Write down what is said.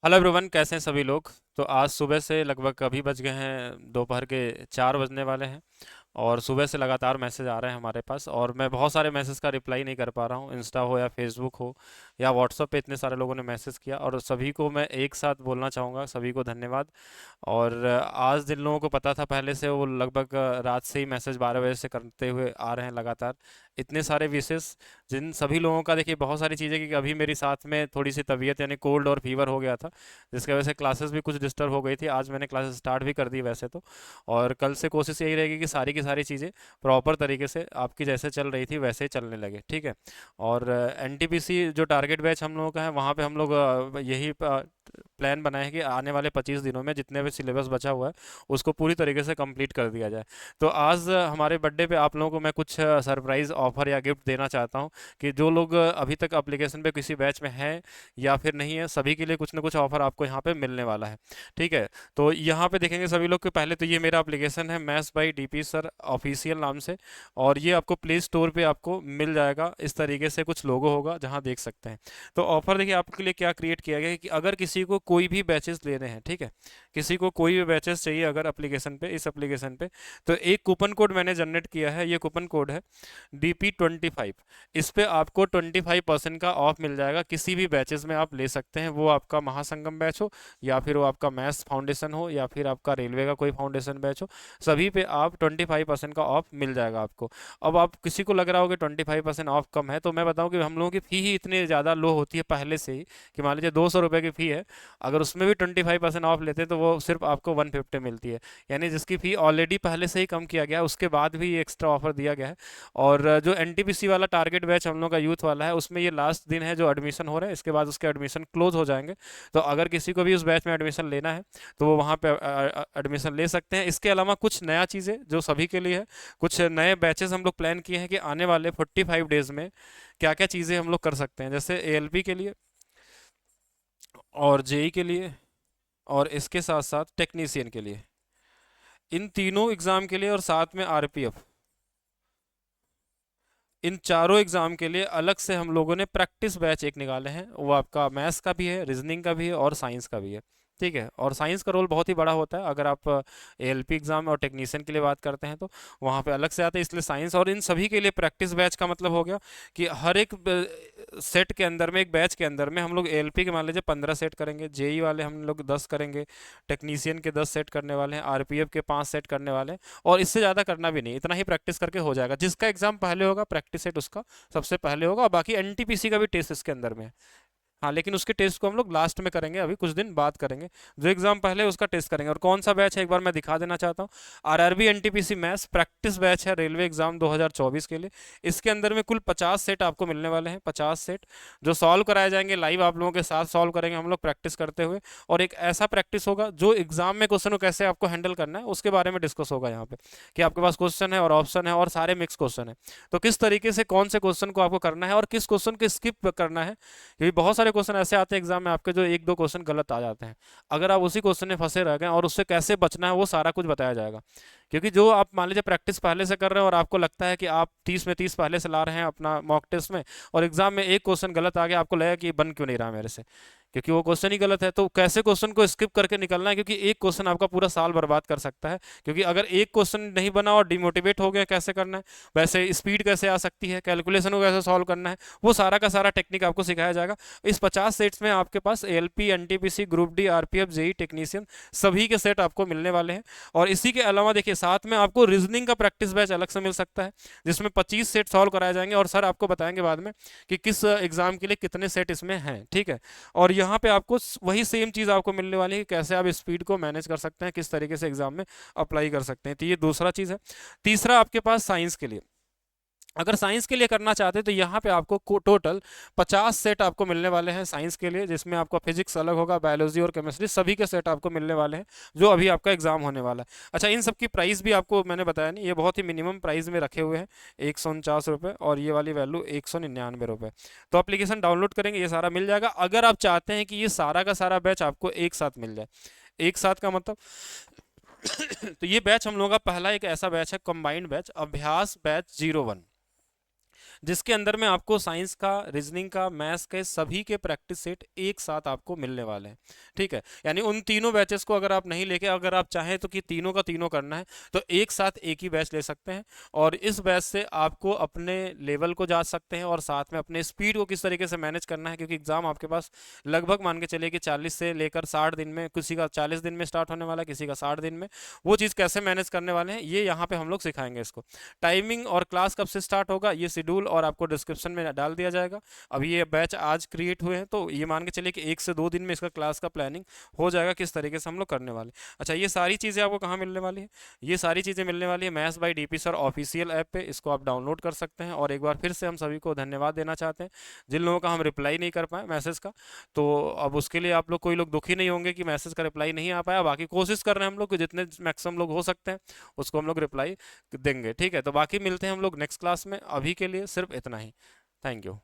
Hello everyone, कैसे हैं सभी लोग। तो आज सुबह से लगभग अभी बज गए हैं दोपहर के 4 बजने वाले हैं। और सुबह से लगातार मैसेज आ रहे हैं हमारे पास, और मैं बहुत सारे मैसेज का रिप्लाई नहीं कर पा रहा हूँ। इंस्टा हो या फेसबुक हो या व्हाट्सएप पे इतने सारे लोगों ने मैसेज किया, और सभी को मैं एक साथ बोलना चाहूँगा, सभी को धन्यवाद। और आज जिन लोगों को पता था पहले से, वो लगभग रात से ही मैसेज 12 बजे से करते हुए आ रहे हैं लगातार। इतने सारे विशेष जिन सभी लोगों का, देखिए बहुत सारी चीज़ें, कि अभी मेरी साथ में थोड़ी सी तबीयत यानी कोल्ड और फीवर हो गया था, जिसकी वजह से क्लासेस भी कुछ डिस्टर्ब हो गई थी। आज मैंने क्लासेस स्टार्ट भी कर दी वैसे तो। और कल से कोशिश यही रहेगी कि सारी की सारी चीज़ें प्रॉपर तरीके से आपकी जैसे चल रही थी वैसे ही चलने लगे, ठीक है। और एनटीपीसी जो टारगेट बैच हम लोगों का है, वहाँ पे हम लोग यही प्लान बनाए हैं कि आने वाले 25 दिनों में जितने भी सिलेबस बचा हुआ है उसको पूरी तरीके से कंप्लीट कर दिया जाए। तो आज हमारे बर्थडे पे आप लोगों को मैं कुछ सरप्राइज़ ऑफर या गिफ्ट देना चाहता हूँ, कि जो लोग अभी तक एप्लीकेशन पे किसी बैच में हैं या फिर नहीं है, सभी के लिए कुछ ना कुछ ऑफर आपको यहाँ पे मिलने वाला है, ठीक है। तो यहाँ पे देखेंगे सभी लोग कि पहले तो ये मेरा एप्लीकेशन है, maths by DP sir official नाम से। और ये आपको प्ले स्टोर पे आपको मिल जाएगा। इस तरीके से कुछ लोगो होगा जहाँ देख सकते हैं। तो ऑफर देखिए आपके लिए क्या क्रिएट किया गया है, कि अगर किसी को कोई भी बैचेस लेने हैं, ठीक है, किसी को कोई भी बैचेस चाहिए अगर एप्लीकेशन पे, इस एप्लीकेशन पे, तो एक कूपन कोड मैंने जनरेट किया है। ये कूपन कोड है DP25। इस पे आपको 25% का ऑफ मिल जाएगा। किसी भी बैचेस में आप ले सकते हैं, वो आपका महासंगम बैच हो या फिर वो आपका मैथ्स फाउंडेशन हो या फिर आपका रेलवे का कोई फाउंडेशन बैच हो, सभी पे आप 25% का ऑफ मिल जाएगा आपको। अब आप किसी को लग रहा होगा 25% ऑफ कम है, तो मैं बताऊं कि हम लोगों की फ़ी ही इतनी ज़्यादा लो होती है पहले से ही, कि मान लीजिए 200 रुपये की फ़ी है, अगर उसमें भी 25% ऑफ लेते हैं तो वो सिर्फ आपको 150 मिलती है। यानी जिसकी फ़ी ऑलरेडी पहले से ही कम किया गया है, उसके बाद भी ये एक्स्ट्रा ऑफर दिया गया है। और जो एनटीपीसी वाला टारगेट बैच हम लोग का यूथ वाला है, उसमें ये लास्ट दिन है जो एडमिशन हो रहे हैं, इसके बाद उसके एडमिशन क्लोज हो जाएंगे। तो अगर किसी को भी उस बैच में एडमिशन लेना है तो वो वहाँ पे एडमिशन ले सकते हैं। इसके अलावा कुछ नया चीज़ें जो सभी के लिए है, कुछ नए बैचेस हम लोग प्लान किए हैं कि आने वाले 45 डेज में क्या क्या चीज़ें हम लोग कर सकते हैं, जैसे एएलपी के लिए और जेई के लिए और इसके साथ साथ टेक्नीशियन के लिए, इन तीनों एग्ज़ाम के लिए, और साथ में आरपीएफ, इन चारों एग्ज़ाम के लिए अलग से हम लोगों ने प्रैक्टिस बैच एक निकाले हैं। वो आपका मैथ्स का भी है, रीजनिंग का भी है और साइंस का भी है, ठीक है। और साइंस का रोल बहुत ही बड़ा होता है। अगर आप एएलपी एग्ज़ाम और टेक्नीशियन के लिए बात करते हैं तो वहाँ पे अलग से आते हैं, इसलिए साइंस। और इन सभी के लिए प्रैक्टिस बैच का मतलब हो गया कि हर एक सेट के अंदर में, एक बैच के अंदर में हम लोग एएलपी के मान लीजिए 15 सेट करेंगे, जेई वाले हम लोग 10 करेंगे, टेक्नीशियन के 10 सेट करने वाले हैं, आरपीएफ के 5 सेट करने वाले हैं। और इससे ज़्यादा करना भी नहीं, इतना ही प्रैक्टिस करके हो जाएगा। जिसका एग्जाम पहले होगा प्रैक्टिस सेट उसका सबसे पहले होगा, और बाकी एनटीपीसी का भी टेस्ट इसके अंदर में है। हाँ, लेकिन उसके टेस्ट को हम लोग लास्ट में करेंगे, अभी कुछ दिन बाद करेंगे। जो एग्जाम पहले है, उसका टेस्ट करेंगे। और कौन सा बैच है एक बार मैं दिखा देना चाहता हूँ। RRB NTPC maths practice batch है, रेलवे एग्जाम 2024 के लिए। इसके अंदर में कुल 50 सेट आपको मिलने वाले हैं, 50 सेट जो सॉल्व कराए जाएंगे लाइव, आप लोगों के साथ सॉल्व करेंगे हम लोग प्रैक्टिस करते हुए। और एक ऐसा प्रैक्टिस होगा जो एग्जाम में क्वेश्चन को कैसे आपको हैंडल करना है उसके बारे में डिस्कस होगा यहाँ पे, कि आपके पास क्वेश्चन है और ऑप्शन है और सारे मिक्स क्वेश्चन है, तो किस तरीके से कौन से क्वेश्चन को आपको करना है और किस क्वेश्चन को स्किप करना है। क्योंकि बहुत सारे क्वेश्चन ऐसे आते हैं एग्जाम में आपके, जो एक दो क्वेश्चन गलत आ जाते हैं। अगर आप उसी क्वेश्चन में फंसे रह गए, और उससे कैसे बचना है वो सारा कुछ बताया जाएगा। क्योंकि जो आप मान लीजिए प्रैक्टिस पहले से कर रहे हैं और आपको लगता है कि आप 30 में 30 पहले से ला रहे हैं अपना मॉक टेस्ट में, और एग्जाम में एक क्वेश्चन गलत आ गया, आपको लगेगा कि ये बन क्यों नहीं रहा मेरे से, क्योंकि वो क्वेश्चन ही गलत है। तो कैसे क्वेश्चन को स्किप करके निकलना है, क्योंकि एक क्वेश्चन आपका पूरा साल बर्बाद कर सकता है। क्योंकि अगर एक क्वेश्चन नहीं बना और डिमोटिवेट हो गया, कैसे करना है, वैसे स्पीड कैसे आ सकती है, कैलकुलेशन को कैसे सॉल्व करना है, वो सारा का सारा टेक्निक आपको सिखाया जाएगा। इस 50 सेट्स में आपके पास ALP, NTPC, group D, RPF, JE, technician, सभी के सेट आपको मिलने वाले हैं। और इसी के अलावा देखिए साथ में आपको रीजनिंग का प्रैक्टिस बैच अलग से मिल सकता है, जिसमें 25 सेट सॉल्व कराए जाएंगे, और सर आपको बताएंगे बाद में कि किस एग्जाम के लिए कितने सेट इसमें हैं, ठीक है। और यहाँ पे आपको वही सेम चीज़ आपको मिलने वाली है कि कैसे आप स्पीड को मैनेज कर सकते हैं, किस तरीके से एग्जाम में अप्लाई कर सकते हैं। तो ये दूसरा चीज़ है। तीसरा आपके पास साइंस के लिए, अगर साइंस के लिए करना चाहते हैं तो यहाँ पे आपको टोटल 50 सेट आपको मिलने वाले हैं साइंस के लिए, जिसमें आपका फिजिक्स अलग होगा, बायोलॉजी और केमिस्ट्री सभी के सेट आपको मिलने वाले हैं, जो अभी आपका एग्जाम होने वाला है। अच्छा, इन सब की प्राइस भी आपको मैंने बताया नहीं, ये बहुत ही मिनिमम प्राइस में रखे हुए हैं, 149 रुपये, और ये वाली वैल्यू 199 रुपये। तो एप्लीकेशन डाउनलोड करेंगे, ये सारा मिल जाएगा। अगर आप चाहते हैं कि ये सारा का सारा बैच आपको एक साथ मिल जाए, एक साथ का मतलब तो ये बैच हम लोगों का पहला एक ऐसा बैच है, कंबाइंड बैच, अभ्यास बैच 01। जिसके अंदर में आपको साइंस का, रीजनिंग का, मैथ्स के सभी के प्रैक्टिस सेट एक साथ आपको मिलने वाले हैं। ठीक है, यानी उन तीनों बैचेस को अगर आप नहीं लेके, अगर आप चाहें तो कि तीनों का तीनों करना है, तो एक साथ एक ही बैच ले सकते हैं। और इस बैच से आपको अपने लेवल को जांच सकते हैं और साथ में अपने स्पीड को किस तरीके से मैनेज करना है, क्योंकि एग्जाम आपके पास लगभग मान के चलिए कि 40 से लेकर 60 दिन में, किसी का 40 दिन में स्टार्ट होने वाला है, किसी का 60 दिन में, वो चीज़ कैसे मैनेज करने वाले हैं ये यहाँ पे हम लोग सिखाएंगे इसको। टाइमिंग और क्लास कब से स्टार्ट होगा ये शेड्यूल और आपको डिस्क्रिप्शन में डाल दिया जाएगा। अभी ये बैच आज क्रिएट हुए हैं, तो ये मान के चलिए कि 1 से 2 दिन में इसका क्लास का प्लानिंग हो जाएगा किस तरीके से हम लोग करने वाले। अच्छा, ये सारी चीज़ें आपको कहाँ मिलने वाली है? ये सारी चीज़ें मिलने वाली है maths by DP sir official app पे, इसको आप डाउनलोड कर सकते हैं। और एक बार फिर से हम सभी को धन्यवाद देना चाहते हैं जिन लोगों का हम रिप्लाई नहीं कर पाए मैसेज का। तो अब उसके लिए आप लोग, कोई लोग दुखी नहीं होंगे कि मैसेज का रिप्लाई नहीं आ पाया, बाकी कोशिश कर रहे हैं हम लोग कि जितने मैक्सिमम लोग हो सकते हैं उसको हम लोग रिप्लाई देंगे। ठीक है, तो बाकी मिलते हैं हम लोग नेक्स्ट क्लास में, अभी के लिए सिर्फ इतना ही। Thank you.